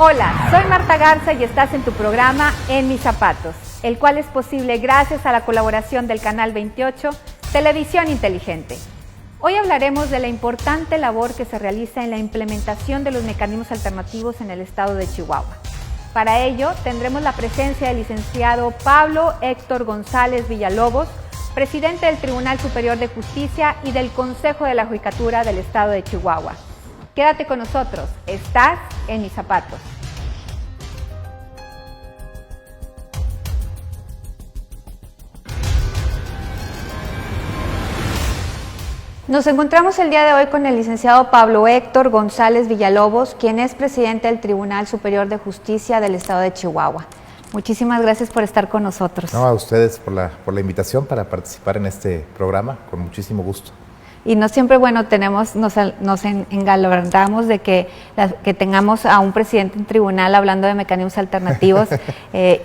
Hola, soy Marta Garza y estás en tu programa En Mis Zapatos, el cual es posible gracias a la colaboración del Canal 28, Televisión Inteligente. Hoy hablaremos de la importante labor que se realiza en la implementación de los mecanismos alternativos en el estado de Chihuahua. Para ello, tendremos la presencia del licenciado Pablo Héctor González Villalobos, presidente del Tribunal Superior de Justicia y del Consejo de la Judicatura del estado de Chihuahua. Quédate con nosotros, estás en Mis Zapatos. Nos encontramos el día de hoy con el licenciado Pablo Héctor González Villalobos, quien es presidente del Tribunal Superior de Justicia del estado de Chihuahua. Muchísimas gracias por estar con nosotros. No, a ustedes por la invitación para participar en este programa, con muchísimo gusto. Y no siempre, bueno, nos engalardamos de que tengamos a un presidente en tribunal hablando de mecanismos alternativos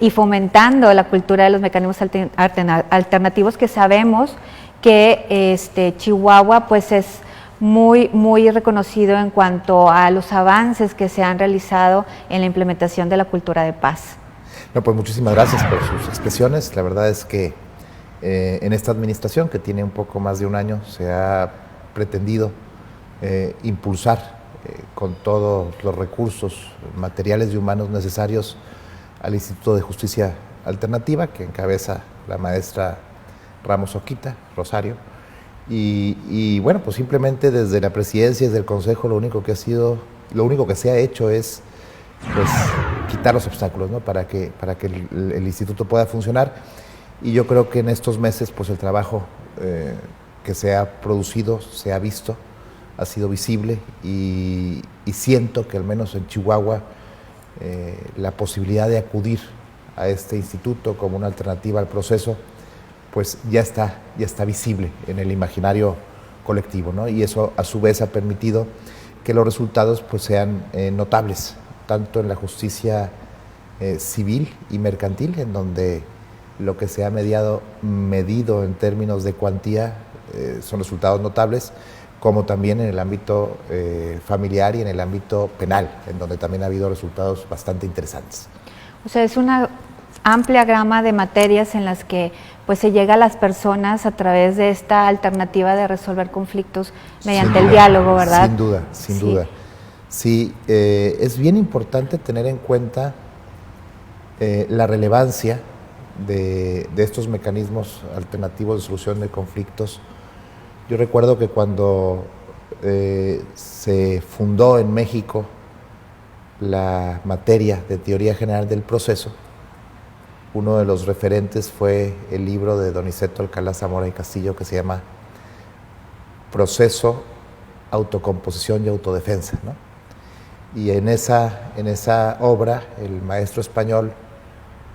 y fomentando la cultura de los mecanismos alternativos, que sabemos que Chihuahua pues es muy reconocido en cuanto a los avances que se han realizado en la implementación de la cultura de paz. No, pues muchísimas gracias por sus expresiones. La verdad es que en esta administración, que tiene un poco más de un año, se ha pretendido impulsar con todos los recursos materiales y humanos necesarios al Instituto de Justicia Alternativa, que encabeza la maestra Ramos Oquita, Rosario, y bueno, pues simplemente desde la presidencia y desde el Consejo lo único que se ha hecho es pues quitar los obstáculos, ¿no? para que el instituto pueda funcionar. Y yo creo que en estos meses pues el trabajo que se ha producido, se ha visto, ha sido visible, y siento que al menos en Chihuahua la posibilidad de acudir a este instituto como una alternativa al proceso pues ya está visible en el imaginario colectivo, ¿no? Y eso a su vez ha permitido que los resultados pues sean notables, tanto en la justicia civil y mercantil, en donde lo que se ha medido en términos de cuantía son resultados notables, como también en el ámbito familiar y en el ámbito penal, en donde también ha habido resultados bastante interesantes. O sea, es una amplia gama de materias en las que pues se llega a las personas a través de esta alternativa de resolver conflictos mediante el diálogo, ¿verdad? Sin duda. Sí, es bien importante tener en cuenta la relevancia de estos mecanismos alternativos de solución de conflictos. Yo recuerdo que cuando se fundó en México la materia de teoría general del proceso, uno de los referentes fue el libro de Donizeto Alcalá Zamora y Castillo, que se llama Proceso, Autocomposición y Autodefensa, ¿no? Y en esa obra el maestro español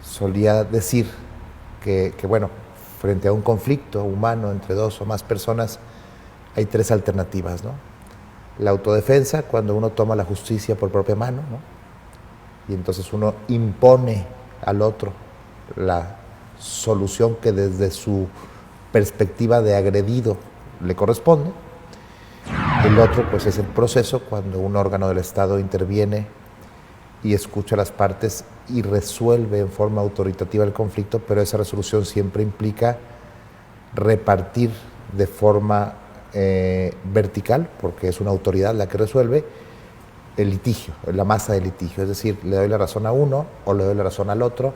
solía decir que bueno, frente a un conflicto humano entre dos o más personas hay tres alternativas, ¿no? La autodefensa, cuando uno toma la justicia por propia mano, ¿no? Y entonces uno impone al otro la solución que desde su perspectiva de agredido le corresponde. El otro pues es el proceso, cuando un órgano del Estado interviene y escucha a las partes y resuelve en forma autoritativa el conflicto, pero esa resolución siempre implica repartir de forma vertical, porque es una autoridad la que resuelve el litigio, la masa de litigio, es decir, le doy la razón a uno o le doy la razón al otro,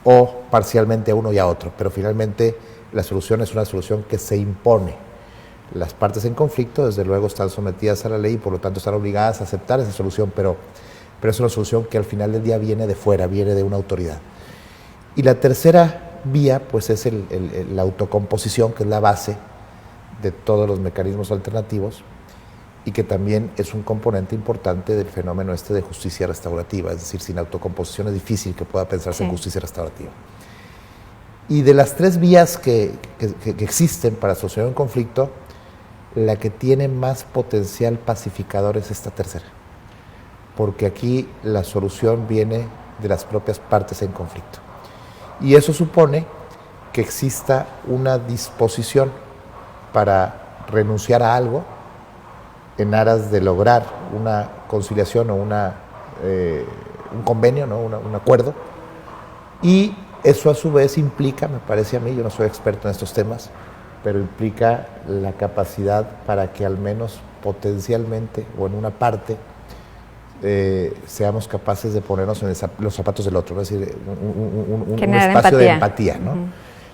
o parcialmente a uno y a otro, pero finalmente la solución es una solución que se impone. Las partes en conflicto, desde luego, están sometidas a la ley y por lo tanto están obligadas a aceptar esa solución, pero es una solución que al final del día viene de fuera, viene de una autoridad. Y la tercera vía, pues es la autocomposición, que es la base de todos los mecanismos alternativos y que también es un componente importante del fenómeno de justicia restaurativa, es decir, sin autocomposición es difícil que pueda pensarse en justicia restaurativa. Y de las tres vías que existen para solucionar un conflicto, la que tiene más potencial pacificador es esta tercera, porque aquí la solución viene de las propias partes en conflicto. Y eso supone que exista una disposición para renunciar a algo en aras de lograr una conciliación o una un convenio, ¿no? Un acuerdo, y eso a su vez implica, me parece a mí, yo no soy experto en estos temas, pero implica la capacidad para que al menos potencialmente o en una parte seamos capaces de ponernos en los zapatos del otro, ¿no? Es decir, un espacio de empatía, ¿no?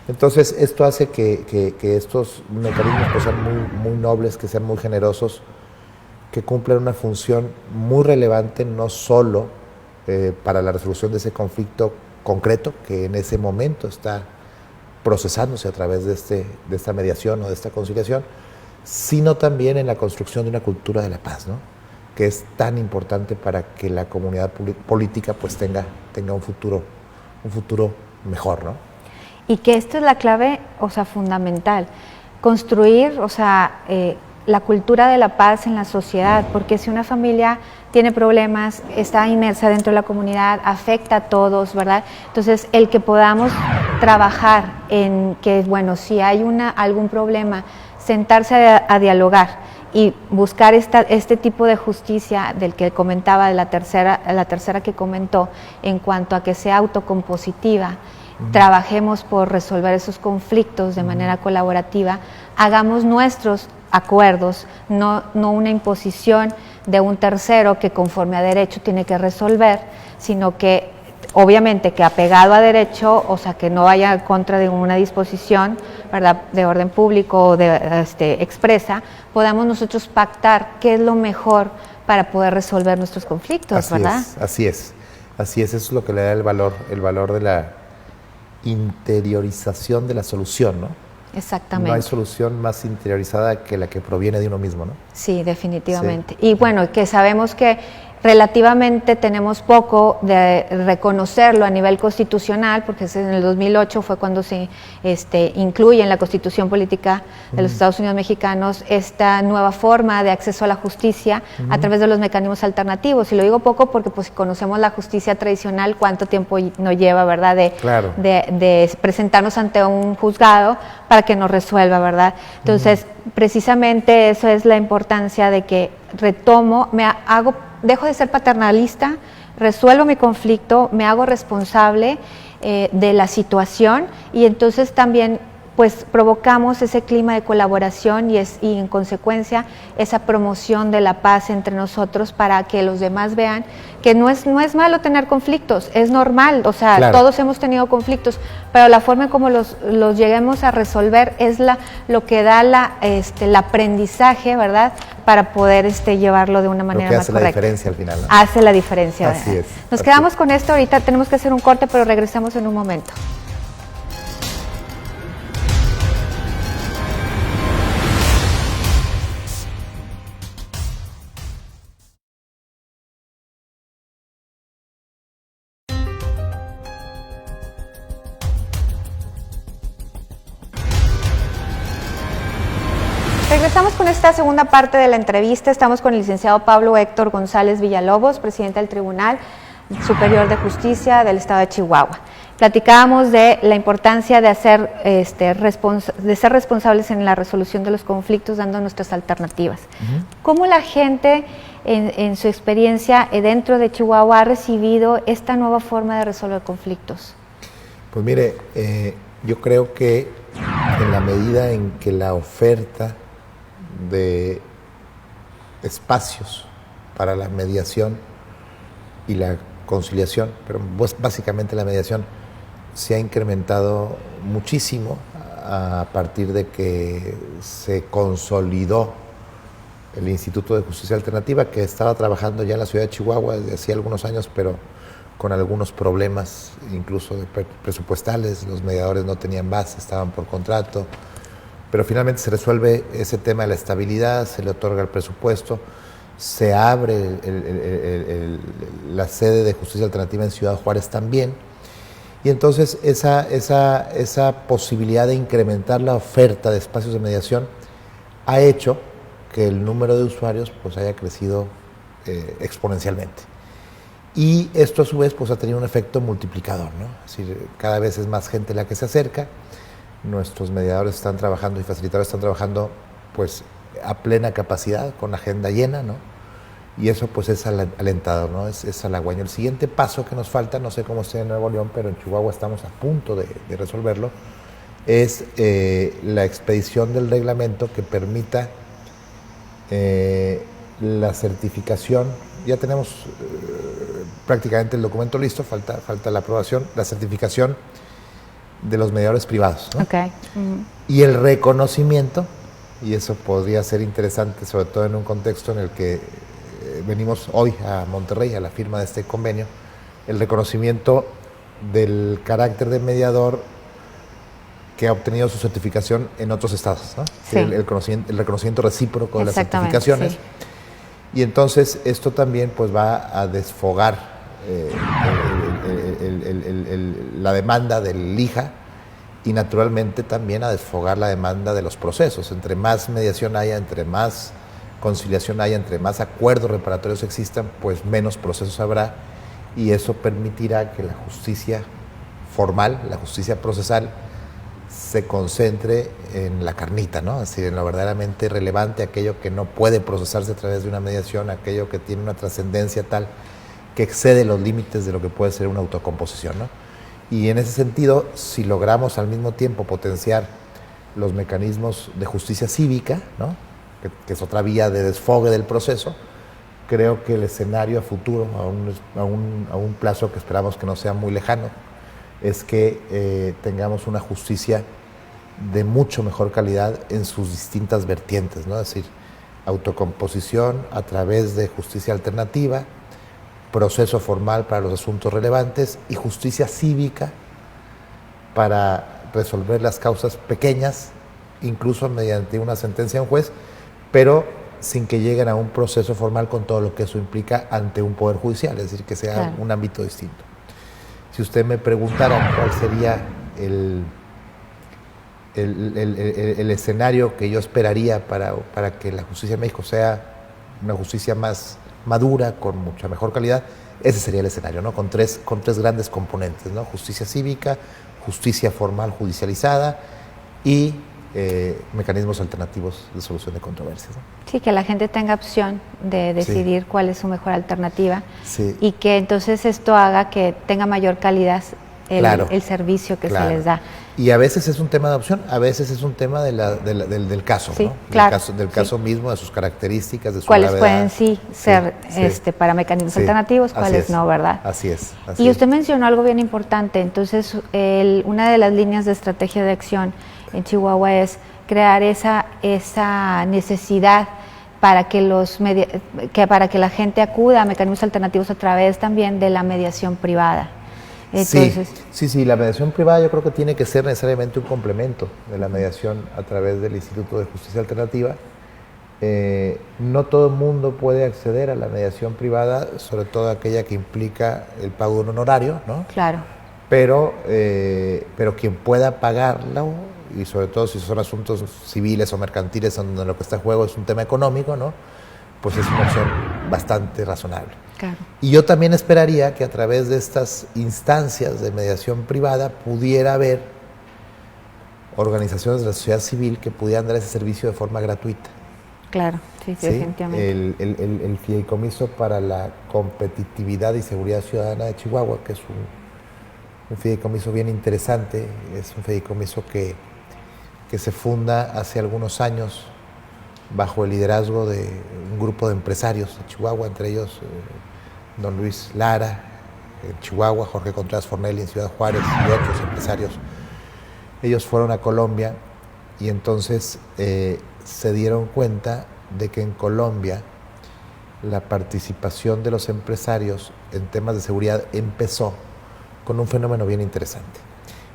Entonces, esto hace que estos mecanismos pues, sean muy nobles, que sean muy generosos, que cumplan una función muy relevante, no solo para la resolución de ese conflicto concreto, que en ese momento está procesándose a través de esta mediación o de esta conciliación, sino también en la construcción de una cultura de la paz, ¿no? Que es tan importante para que la comunidad política pues tenga un futuro mejor, ¿no? Y que esto es la clave, o sea, fundamental, construir, o sea, la cultura de la paz en la sociedad, porque si una familia tiene problemas, está inmersa dentro de la comunidad, afecta a todos, ¿verdad? Entonces, el que podamos trabajar en que, bueno, si hay algún problema, sentarse a dialogar y buscar este tipo de justicia del que comentaba, de la tercera que comentó, en cuanto a que sea autocompositiva, trabajemos por resolver esos conflictos de manera colaborativa, hagamos nuestros acuerdos, no una imposición de un tercero que conforme a derecho tiene que resolver, sino que obviamente que apegado a derecho, o sea, que no vaya en contra de una disposición, ¿verdad?, de orden público o expresa, podamos nosotros pactar qué es lo mejor para poder resolver nuestros conflictos, ¿verdad? Así es, eso es lo que le da el valor de la interiorización de la solución, ¿no? Exactamente. No hay solución más interiorizada que la que proviene de uno mismo, ¿no? Sí, definitivamente. Sí. Y bueno, que sabemos que relativamente tenemos poco de reconocerlo a nivel constitucional, porque en el 2008 fue cuando se incluye en la Constitución Política de los Estados Unidos Mexicanos esta nueva forma de acceso a la justicia a través de los mecanismos alternativos. Y lo digo poco porque pues si conocemos la justicia tradicional, cuánto tiempo nos lleva, ¿verdad?, de presentarnos ante un juzgado para que nos resuelva, ¿verdad? Entonces, precisamente eso es la importancia de que retomo, dejo de ser paternalista, resuelvo mi conflicto, me hago responsable de la situación y entonces también pues provocamos ese clima de colaboración y en consecuencia esa promoción de la paz entre nosotros para que los demás vean que no es malo tener conflictos, es normal, o sea, claro, todos hemos tenido conflictos, pero la forma en cómo los lleguemos a resolver es lo que da el aprendizaje, ¿verdad?, para poder llevarlo de una manera más correcta. Hace la diferencia al final, ¿no? Hace la diferencia. Así es. Nos quedamos con esto, ahorita tenemos que hacer un corte, pero regresamos en un momento. Regresamos con esta segunda parte de la entrevista. Estamos con el licenciado Pablo Héctor González Villalobos, presidente del Tribunal Superior de Justicia del Estado de Chihuahua. Platicábamos de la importancia de ser responsables en la resolución de los conflictos, dando nuestras alternativas. ¿Cómo la gente, en su experiencia dentro de Chihuahua, ha recibido esta nueva forma de resolver conflictos? Pues mire, yo creo que en la medida en que la oferta de espacios para la mediación y la conciliación, pero pues básicamente la mediación, se ha incrementado muchísimo a partir de que se consolidó el Instituto de Justicia Alternativa, que estaba trabajando ya en la ciudad de Chihuahua desde hacía algunos años, pero con algunos problemas incluso presupuestales. Los mediadores no tenían base, estaban por contrato, pero finalmente se resuelve ese tema de la estabilidad, se le otorga el presupuesto, se abre la sede de Justicia Alternativa en Ciudad Juárez también, y entonces esa posibilidad de incrementar la oferta de espacios de mediación ha hecho que el número de usuarios pues haya crecido exponencialmente. Y esto a su vez pues ha tenido un efecto multiplicador, ¿no? Es decir, cada vez es más gente la que se acerca, nuestros mediadores están trabajando y facilitadores están trabajando pues a plena capacidad, con agenda llena, ¿no? y eso pues es alentador, ¿no? Es halagüeño. El siguiente paso que nos falta, no sé cómo esté en Nuevo León, pero en Chihuahua estamos a punto de resolverlo, es la expedición del reglamento que permita la certificación. Ya tenemos prácticamente el documento listo, falta la aprobación, la certificación de los mediadores privados, ¿no? Okay. Y el reconocimiento, y eso podría ser interesante, sobre todo en un contexto en el que venimos hoy a Monterrey a la firma de este convenio, el reconocimiento del carácter de mediador que ha obtenido su certificación en otros estados, ¿no? Sí. El reconocimiento recíproco de las certificaciones. Sí. Y entonces esto también pues va a desfogar la demanda del LIJA y naturalmente también a desfogar la demanda de los procesos. Entre más mediación haya, entre más conciliación haya, entre más acuerdos reparatorios existan, pues menos procesos habrá, y eso permitirá que la justicia formal, la justicia procesal, se concentre en la carnita, ¿no? Es decir, en lo verdaderamente relevante, aquello que no puede procesarse a través de una mediación, aquello que tiene una trascendencia tal que excede los límites de lo que puede ser una autocomposición, ¿no? Y en ese sentido, si logramos al mismo tiempo potenciar los mecanismos de justicia cívica, ¿no? que es otra vía de desfogue del proceso, creo que el escenario a futuro, a un plazo que esperamos que no sea muy lejano, es que tengamos una justicia de mucho mejor calidad en sus distintas vertientes, ¿no? Es decir, autocomposición a través de justicia alternativa, proceso formal para los asuntos relevantes y justicia cívica para resolver las causas pequeñas, incluso mediante una sentencia de un juez, pero sin que lleguen a un proceso formal con todo lo que eso implica ante un poder judicial, es decir, que sea claro, un ámbito distinto. Si usted me preguntara cuál sería el escenario que yo esperaría para que la justicia en México sea una justicia más madura, con mucha mejor calidad, ese sería el escenario, ¿no? Con tres grandes componentes, ¿no? Justicia cívica, justicia formal judicializada y mecanismos alternativos de solución de controversias, ¿no? Sí, que la gente tenga opción de decidir cuál es su mejor alternativa, y que entonces esto haga que tenga mayor calidad el servicio que se les da. Y a veces es un tema de opción, a veces es un tema del caso, sí, ¿no? Claro, del caso mismo, de sus características, de su cuáles gravedad. Pueden ser para mecanismos alternativos, cuáles no, ¿verdad? Así es. Y usted mencionó algo bien importante, entonces una de las líneas de estrategia de acción en Chihuahua es crear esa necesidad para que para que la gente acuda a mecanismos alternativos a través también de la mediación privada. Entonces, sí, la mediación privada yo creo que tiene que ser necesariamente un complemento de la mediación a través del Instituto de Justicia Alternativa. No todo el mundo puede acceder a la mediación privada, sobre todo aquella que implica el pago de un honorario, ¿no? Claro. Pero quien pueda pagarlo, y sobre todo si son asuntos civiles o mercantiles donde lo que está en juego es un tema económico, ¿no? Pues es una opción bastante razonable. Claro. Y yo también esperaría que a través de estas instancias de mediación privada pudiera haber organizaciones de la sociedad civil que pudieran dar ese servicio de forma gratuita. Claro, sí, definitivamente. El Fideicomiso para la Competitividad y Seguridad Ciudadana de Chihuahua, que es un fideicomiso bien interesante, es un fideicomiso que se funda hace algunos años bajo el liderazgo de un grupo de empresarios de Chihuahua, entre ellos don Luis Lara en Chihuahua, Jorge Contreras Fornelli en Ciudad Juárez y otros empresarios. Ellos fueron a Colombia y entonces se dieron cuenta de que en Colombia la participación de los empresarios en temas de seguridad empezó con un fenómeno bien interesante.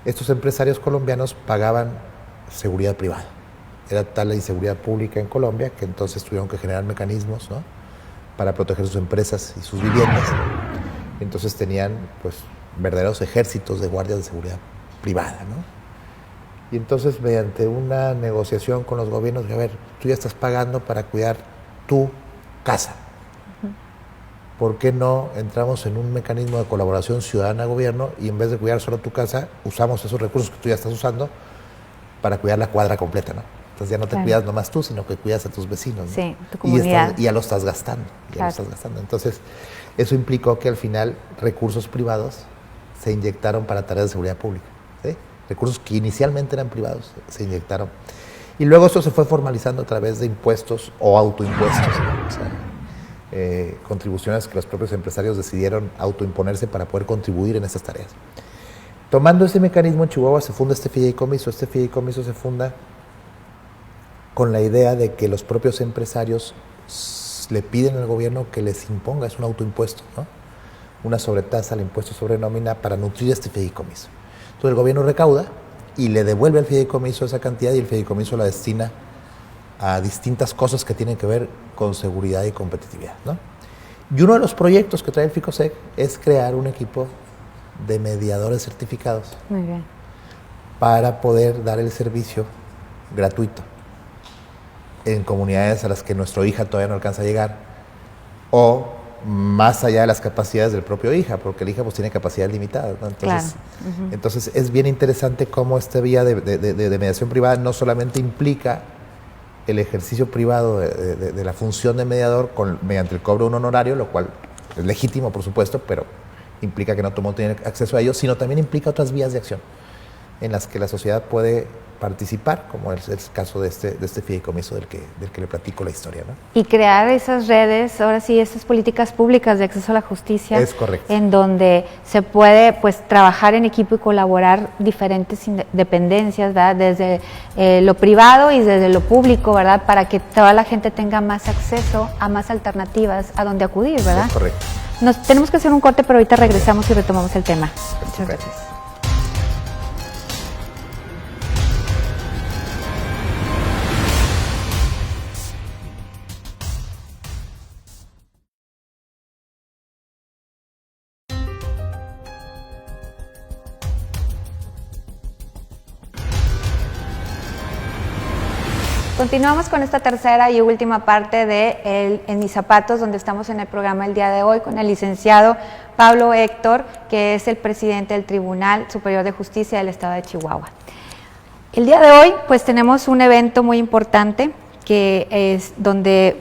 Estos empresarios colombianos pagaban seguridad privada. Era tal la inseguridad pública en Colombia que entonces tuvieron que generar mecanismos, ¿no?, para proteger sus empresas y sus viviendas. Entonces tenían pues verdaderos ejércitos de guardias de seguridad privada, ¿no? Y entonces mediante una negociación con los gobiernos, a ver, tú ya estás pagando para cuidar tu casa. ¿Por qué no entramos en un mecanismo de colaboración ciudadana-gobierno y en vez de cuidar solo tu casa, usamos esos recursos que tú ya estás usando para cuidar la cuadra completa, ¿no? Entonces ya no te Claro. cuidas nomás tú, sino que cuidas a tus vecinos, ¿no? Sí, tu Y comunidad. ya lo estás gastando, Claro. Entonces, eso implicó que al final recursos privados se inyectaron para tareas de seguridad pública, ¿sí? Recursos que inicialmente eran privados se inyectaron. Y luego esto se fue formalizando a través de impuestos o autoimpuestos, ¿no? O sea, contribuciones que los propios empresarios decidieron autoimponerse para poder contribuir en estas tareas. Tomando ese mecanismo, en Chihuahua se funda este fideicomiso. Este fideicomiso se funda con la idea de que los propios empresarios le piden al gobierno que les imponga, es un autoimpuesto, ¿no? Una sobretasa al impuesto sobre nómina para nutrir este fideicomiso. Entonces el gobierno recauda y le devuelve al fideicomiso esa cantidad y el fideicomiso la destina a distintas cosas que tienen que ver con seguridad y competitividad, ¿no? Y uno de los proyectos que trae el FICOSEC es crear un equipo de mediadores certificados Muy bien. para poder dar el servicio gratuito en comunidades a las que nuestro hija todavía no alcanza a llegar, o más allá de las capacidades del propio hija, porque el hija pues tiene capacidades limitadas, ¿no? Entonces, Claro. entonces es bien interesante cómo esta vía de mediación privada no solamente implica el ejercicio privado de la función de mediador mediante el cobro de un honorario, lo cual es legítimo, por supuesto, pero implica que no todo el mundo tiene acceso a ello, sino también implica otras vías de acción en las que la sociedad puede participar, como es el caso de este fideicomiso del que le platico la historia, ¿no? Y crear esas redes, ahora sí, esas políticas públicas de acceso a la justicia. Es correcto. En donde se puede pues trabajar en equipo y colaborar diferentes dependencias, ¿verdad? Desde lo privado y desde lo público, ¿verdad? Para que toda la gente tenga más acceso a más alternativas a donde acudir, ¿verdad? Es correcto. Tenemos que hacer un corte, pero ahorita regresamos y retomamos el tema. Muchas Perfecto. gracias. Continuamos con esta tercera y última parte de En mis zapatos, donde estamos en el programa el día de hoy con el licenciado Pablo Héctor, que es el presidente del Tribunal Superior de Justicia del Estado de Chihuahua. El día de hoy pues tenemos un evento muy importante que es donde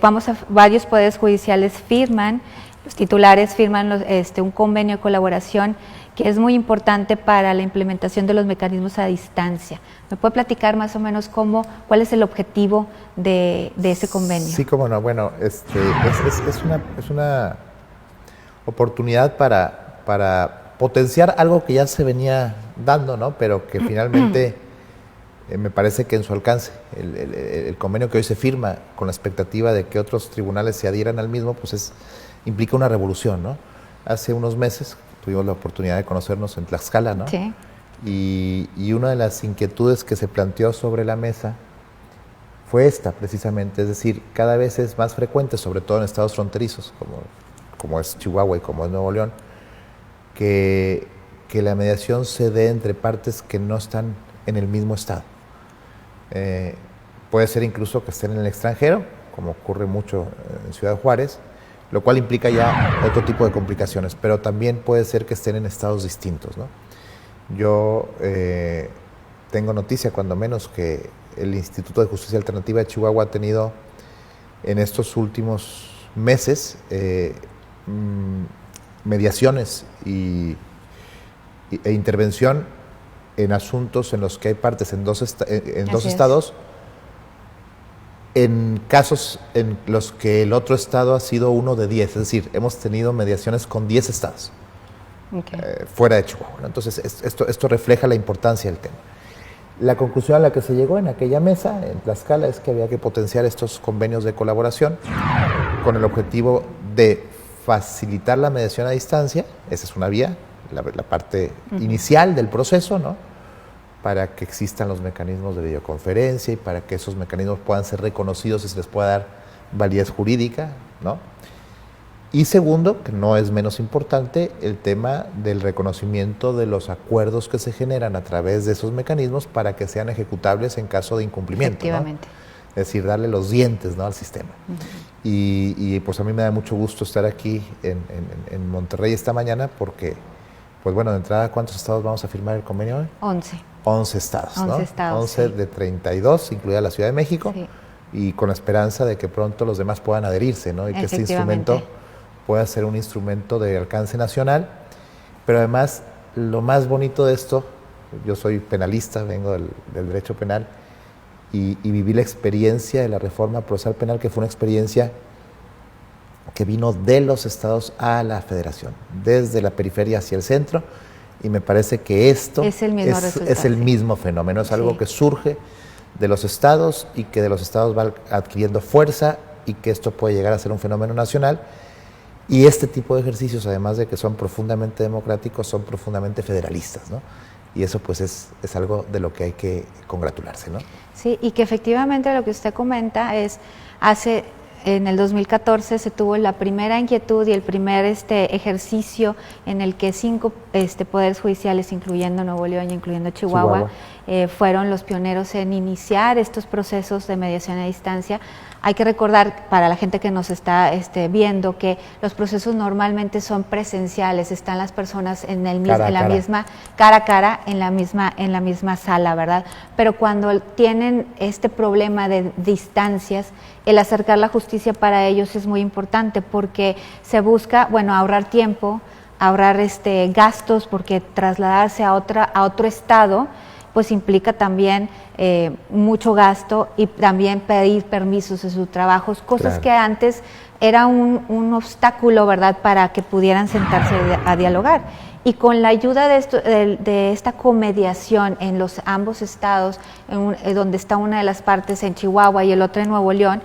varios poderes judiciales firman, los titulares firman un convenio de colaboración que es muy importante para la implementación de los mecanismos a distancia. ¿Me puede platicar más o menos cuál es el objetivo de ese convenio? Sí, cómo no. Bueno, es una oportunidad para potenciar algo que ya se venía dando, ¿no? Pero que finalmente me parece que en su alcance. El convenio que hoy se firma con la expectativa de que otros tribunales se adhieran al mismo, pues implica una revolución, ¿no? Hace unos meses tuvimos la oportunidad de conocernos en Tlaxcala, ¿no? Sí. Y una de las inquietudes que se planteó sobre la mesa fue esta, precisamente, es decir, cada vez es más frecuente, sobre todo en estados fronterizos, como es Chihuahua y como es Nuevo León, que la mediación se dé entre partes que no están en el mismo estado. Puede ser incluso que estén en el extranjero, como ocurre mucho en Ciudad Juárez, lo cual implica ya otro tipo de complicaciones, pero también puede ser que estén en estados distintos, ¿no? Yo tengo noticia, cuando menos, que el Instituto de Justicia Alternativa de Chihuahua ha tenido en estos últimos meses mediaciones e intervención en asuntos en los que hay partes en dos estados, en casos en los que el otro estado ha sido uno de 10, es decir, hemos tenido mediaciones con 10 estados. Okay. Fuera de Chihuahua, ¿no? Entonces, esto refleja la importancia del tema. La conclusión a la que se llegó en aquella mesa, en Tlaxcala, es que había que potenciar estos convenios de colaboración con el objetivo de facilitar la mediación a distancia. Esa es una vía, la parte inicial del proceso, ¿no? Para que existan los mecanismos de videoconferencia y para que esos mecanismos puedan ser reconocidos y se les pueda dar validez jurídica, ¿no? Y segundo, que no es menos importante, el tema del reconocimiento de los acuerdos que se generan a través de esos mecanismos para que sean ejecutables en caso de incumplimiento. Efectivamente. ¿No? Es decir, darle los dientes, ¿no?, al sistema. Y pues a mí me da mucho gusto estar aquí en Monterrey esta mañana porque, pues bueno, de entrada, ¿cuántos estados vamos a firmar el convenio hoy? 11. 11 estados, 11 ¿no? estados, 11 sí. de 32, incluida la Ciudad de México, Sí. y con la esperanza de que pronto los demás puedan adherirse, ¿no? Y que este instrumento pueda ser un instrumento de alcance nacional. Pero además, lo más bonito de esto, yo soy penalista, vengo del derecho penal, y viví la experiencia de la reforma procesal penal, que fue una experiencia que vino de los estados a la federación, desde la periferia hacia el centro, y me parece que esto es el mismo fenómeno, es algo que surge de los estados y que de los estados va adquiriendo fuerza y que esto puede llegar a ser un fenómeno nacional. Y este tipo de ejercicios, además de que son profundamente democráticos, son profundamente federalistas, ¿no? Y eso pues es algo de lo que hay que congratularse, ¿no? Sí, y que efectivamente lo que usted comenta es, en el 2014 se tuvo la primera inquietud y el primer ejercicio en el que 5 poderes judiciales, incluyendo Nuevo León y incluyendo Chihuahua, fueron los pioneros en iniciar estos procesos de mediación a distancia. Hay que recordar, para la gente que nos está viendo, que los procesos normalmente son presenciales, están las personas en la misma cara a cara, en la misma sala, ¿verdad? Pero cuando tienen este problema de distancias, el acercar la justicia para ellos es muy importante, porque se busca, bueno, ahorrar tiempo, ahorrar gastos, porque trasladarse a otro estado pues implica también mucho gasto, y también pedir permisos de sus trabajos, cosas que antes era un obstáculo, ¿verdad?, para que pudieran sentarse a dialogar. Y con la ayuda de esta comediación en ambos estados, donde está una de las partes en Chihuahua y el otro en Nuevo León,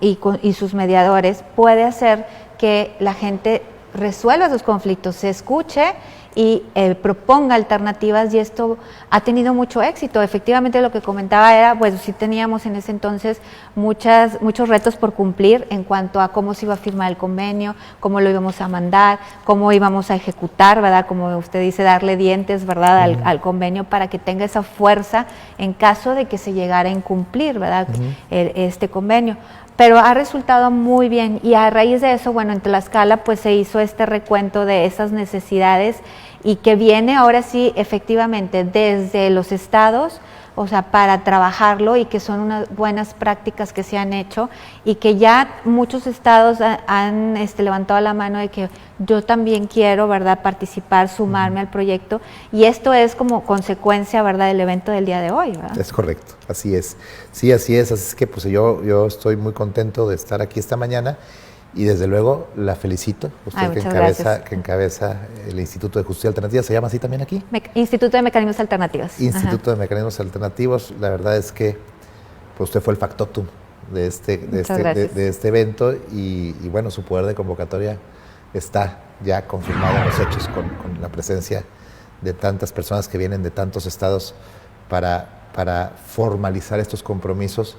y sus mediadores, puede hacer que la gente resuelva sus conflictos, se escuche y proponga alternativas, y esto ha tenido mucho éxito. Efectivamente, lo que comentaba era, pues sí teníamos en ese entonces muchos retos por cumplir en cuanto a cómo se iba a firmar el convenio, cómo lo íbamos a mandar, cómo íbamos a ejecutar, ¿verdad? Como usted dice, darle dientes, ¿verdad?, al convenio, para que tenga esa fuerza en caso de que se llegara a incumplir, ¿verdad?, este convenio. Pero ha resultado muy bien, y a raíz de eso, bueno, en Tlaxcala pues se hizo este recuento de esas necesidades, y que viene ahora sí efectivamente desde los estados, o sea, para trabajarlo, y que son unas buenas prácticas que se han hecho, y que ya muchos estados han levantado la mano de que yo también quiero, ¿verdad?, participar, sumarme al proyecto, y esto es como consecuencia, ¿verdad?, del evento del día de hoy, ¿verdad? Es correcto, así es. Sí, así es que pues yo estoy muy contento de estar aquí esta mañana, y desde luego la felicito, usted que encabeza el Instituto de Justicia Alternativa. ¿Se llama así también aquí? Instituto de Mecanismos Alternativos. Instituto de Mecanismos Alternativos. La verdad es que pues usted fue el factotum de este evento, y bueno, su poder de convocatoria está ya confirmado en los hechos, con la presencia de tantas personas que vienen de tantos estados para formalizar estos compromisos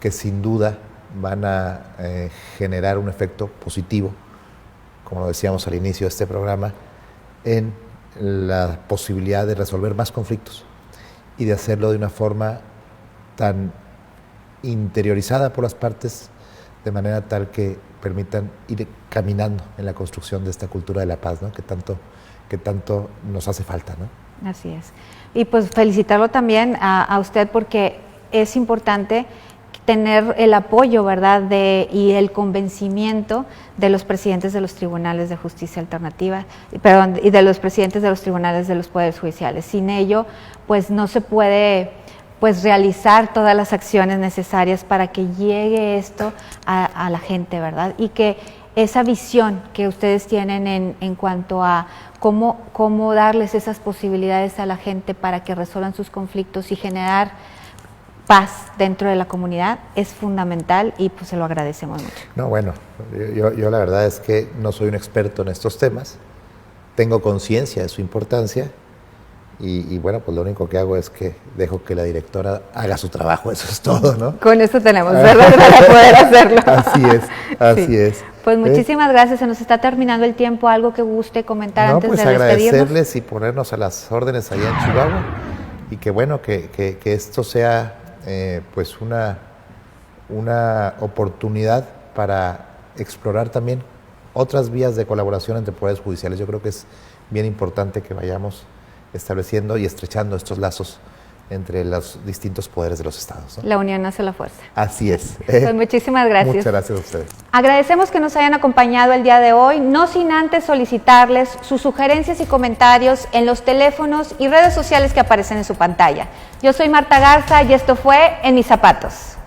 que sin duda van a generar un efecto positivo, como decíamos al inicio de este programa, en la posibilidad de resolver más conflictos, y de hacerlo de una forma tan interiorizada por las partes, de manera tal que permitan ir caminando en la construcción de esta cultura de la paz, ¿no?, que tanto nos hace falta, ¿no? Así es. Y pues felicitarlo también a usted, porque es importante tener el apoyo, ¿verdad?, y el convencimiento de los presidentes de los tribunales de justicia alternativa, y de los presidentes de los tribunales de los poderes judiciales. Sin ello, pues no se puede realizar todas las acciones necesarias para que llegue esto a la gente, ¿verdad? Y que esa visión que ustedes tienen en cuanto a cómo darles esas posibilidades a la gente para que resuelvan sus conflictos y generar paz dentro de la comunidad es fundamental, y pues se lo agradecemos mucho. No, bueno, yo la verdad es que no soy un experto en estos temas, tengo conciencia de su importancia, y bueno, pues lo único que hago es que dejo que la directora haga su trabajo, eso es todo, ¿no? Con eso tenemos, ¿verdad?, para poder hacerlo. Así es. Pues muchísimas gracias, se nos está terminando el tiempo. ¿Algo que guste comentar antes de despedirnos? Agradecerles y ponernos a las órdenes allá en Chihuahua, y que bueno, que esto sea pues una oportunidad para explorar también otras vías de colaboración entre poderes judiciales. Yo creo que es bien importante que vayamos estableciendo y estrechando estos lazos entre los distintos poderes de los estados, ¿no? La unión hace la fuerza. Así es. Pues muchísimas gracias. Muchas gracias a ustedes. Agradecemos que nos hayan acompañado el día de hoy, no sin antes solicitarles sus sugerencias y comentarios en los teléfonos y redes sociales que aparecen en su pantalla. Yo soy Marta Garza y esto fue En Mis Zapatos.